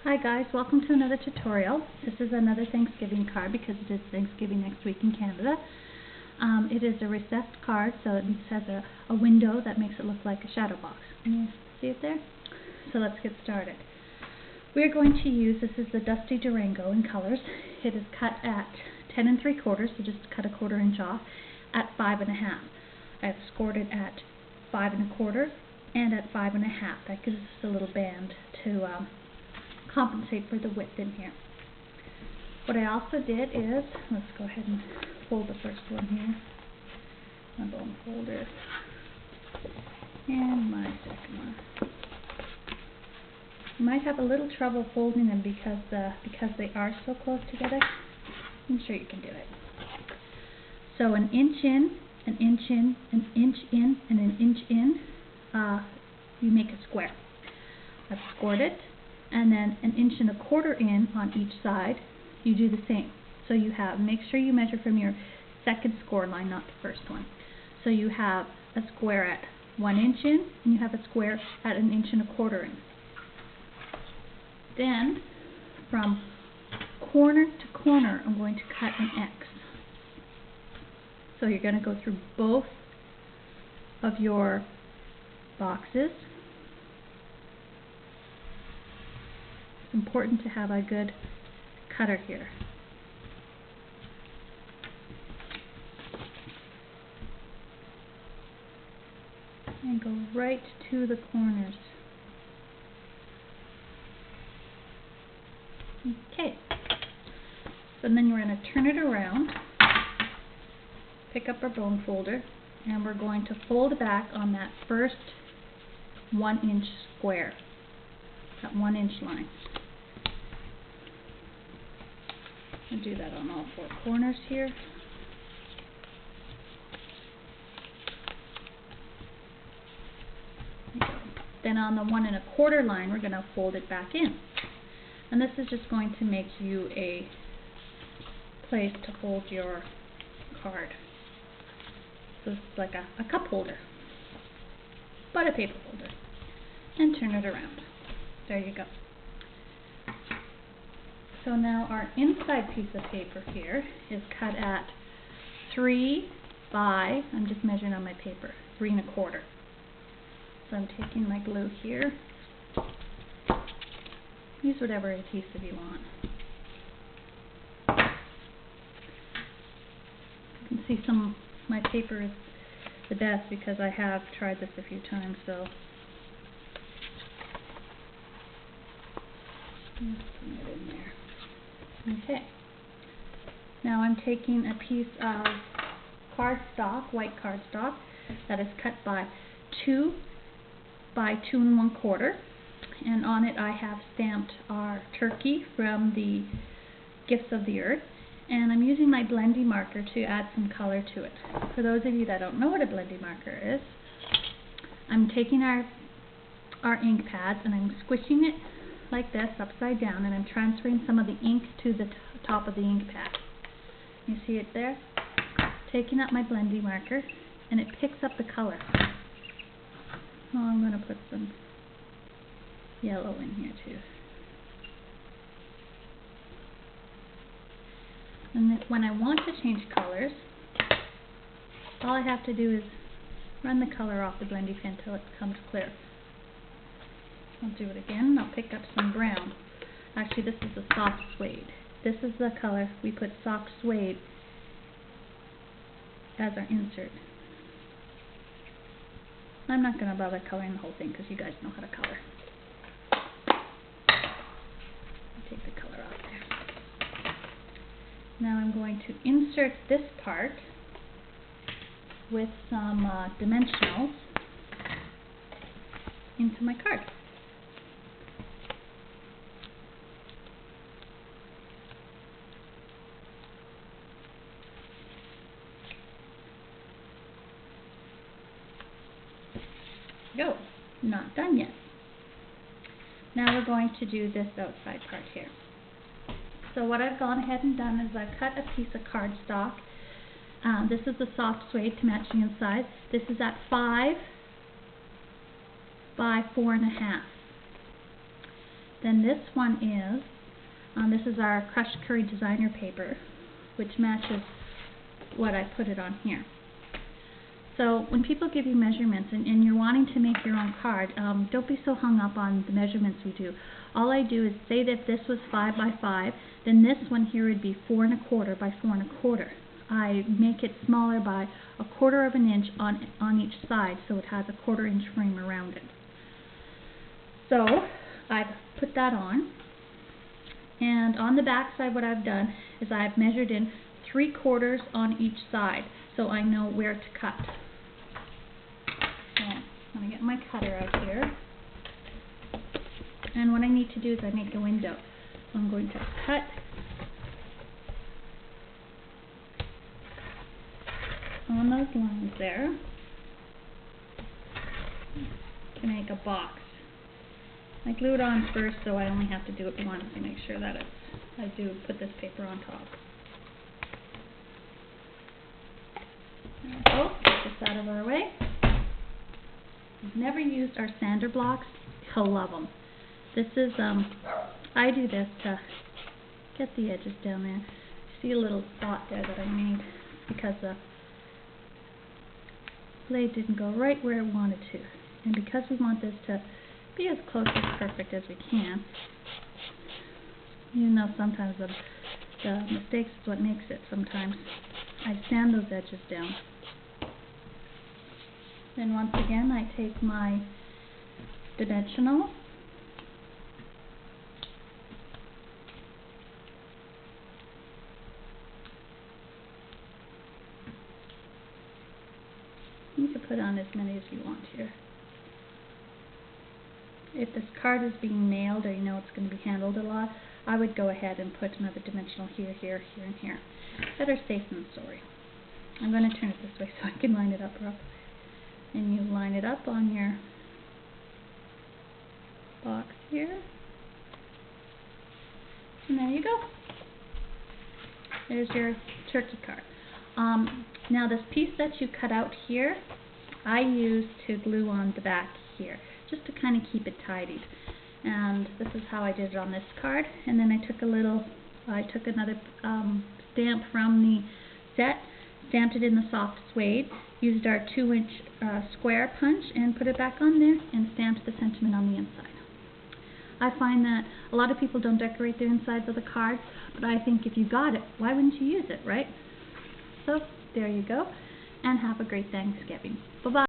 Hi guys, welcome to another tutorial. This is another Thanksgiving card because it is Thanksgiving next week in Canada. It is a recessed card, so it has a window that makes it look like a shadow box. Can you see it there? So let's get started. We're going to use, this is the Dusty Durango in colors. It is cut at 10 3/4, so just cut a 1/4 inch off, at 5 1/2. I've scored it at 5 1/4 and at 5 1/2. That gives us a little band to compensate for the width in here. What I also did is, let's go ahead and fold the first one here, my bone folder, and my second one. You might have a little trouble folding them because they are so close together. I'm sure you can do it. So an inch in, an inch in, an inch in, and an inch in, you make a square. I've scored it. And then an inch and a 1/4 in on each side, you do the same. So you have, make sure you measure from your second score line, not the first one. So you have a square at 1 inch in, and you have a square at an inch and a 1/4 in. Then, from corner to corner, I'm going to cut an X. So you're going to go through both of your boxes. It's important to have a good cutter here. And go right to the corners. Okay. So then we're going to turn it around, pick up our bone folder, and we're going to fold back on that first 1 inch square, that 1 inch line. I'll do that on all 4 corners here. Then on the 1 1/4 line, we're going to fold it back in. And this is just going to make you a place to hold your card. So it's like a cup holder, but a paper holder. And turn it around. There you go. So now our inside piece of paper here is cut at 3 by, I'm just measuring on my paper, 3 1/4. So I'm taking my glue here. Use whatever adhesive you want. You can see my paper is the best because I have tried this a few times, so just put it in there. Okay. Now I'm taking a piece of cardstock, white cardstock, that is cut by 2 by 2 1/4, and on it I have stamped our turkey from the Gifts of the Earth, and I'm using my blending marker to add some color to it. For those of you that don't know what a blending marker is, I'm taking our ink pads and I'm squishing it like this, upside down, and I'm transferring some of the ink to the top of the ink pad. You see it there? Taking up my blending marker, and it picks up the color. Oh, I'm going to put some yellow in here too. And then when I want to change colors, all I have to do is run the color off the blending pen until it becomes clear. I'll do it again. I'll pick up some brown. Actually, this is a soft suede. This is the color. We put soft suede as our insert. I'm not going to bother coloring the whole thing because you guys know how to color. I'll take the color off there. Now I'm going to insert this part with some dimensionals into my card. Go. Not done yet. Now we're going to do this outside part here. So what I've gone ahead and done is I've cut a piece of cardstock. This is the soft suede to match the inside. This is at 5 by 4 1/2. Then this one is, this is our crushed curry designer paper, which matches what I put it on here. So when people give you measurements and you're wanting to make your own card, don't be so hung up on the measurements we do. All I do is say that if this was 5 by 5, then this one here would be 4 1/4 by 4 1/4. I make it smaller by 1/4 of an inch on each side, so it has a 1/4 inch frame around it. So I've put that on, and on the back side what I've done is I've measured in 3/4 on each side, so I know where to cut. So I'm going to get my cutter out here, and what I need to do is I make a window. So I'm going to cut on those lines there to make a box. I glue it on first, so I only have to do it once to make sure that I do put this paper on top. There we go. Get this out of our way. We've never used our sander blocks. He'll love them. This is, I do this to get the edges down there. See a little spot there that I made because the blade didn't go right where it wanted to. And because we want this to be as close as perfect as we can, even though sometimes the mistakes is what makes it sometimes, I sand those edges down. Then once again I take my dimensional you can put on as many as you want here. If this card is being mailed or you know it's going to be handled a lot, I would go ahead and put another dimensional here, here, here, and here. Better safe than sorry. I'm going to turn it this way so I can line it up properly. And you line it up on your box here. And there you go. There's your turkey card. Now this piece that you cut out here, I use to glue on the back here, just to kind of keep it tidied. And this is how I did it on this card. And then I took another stamp from the set, stamped it in the soft suede, used our 2-inch square punch and put it back on there, and stamped the sentiment on the inside. I find that a lot of people don't decorate their insides of the cards, but I think if you got it, why wouldn't you use it, right? So there you go, and have a great Thanksgiving. Bye-bye.